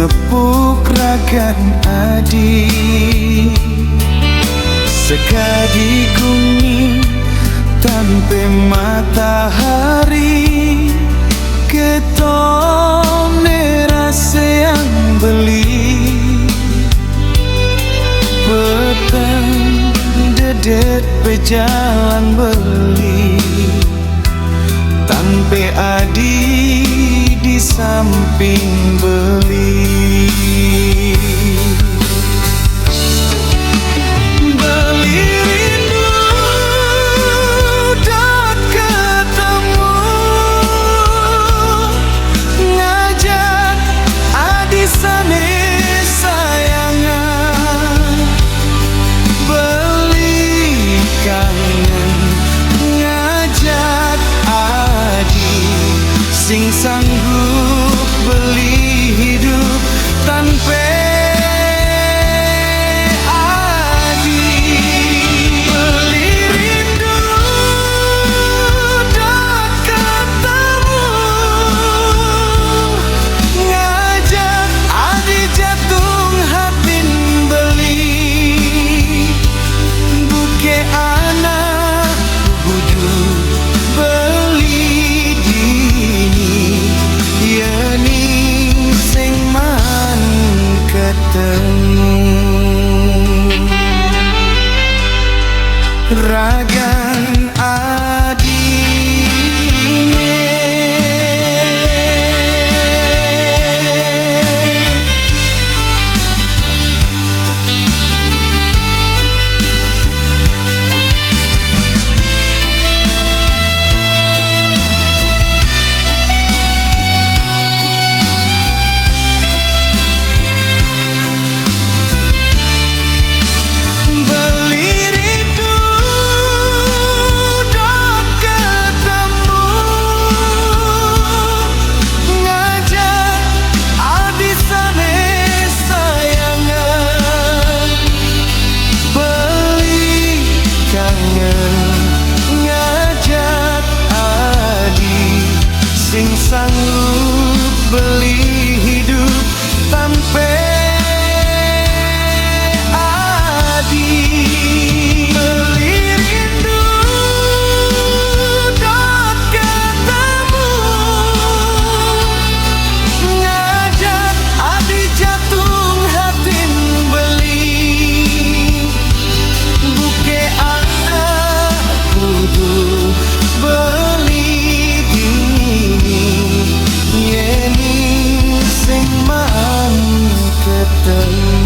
Ngepuk ragan adi sekadi kuning tanpa matahari ketone rasa yang beli petang dedet pejalan beli tanpa adi di samping beli. Beli rindu dan ketemu ngajak adi sane sayangan beli kangen ngajak adi sing sanggup beli hidup tanpa adi. Beli rindu dan ketemu ngajak adi jatuh hatin beli buke anak budu beli dini yening sing man ketemu ragan adine. Sing sanggup beli hidup tanpa adi. Beli rindu dan ketemu ngajak adi jatuh hatin beli buke anak kudu beli yening sing man ketemu.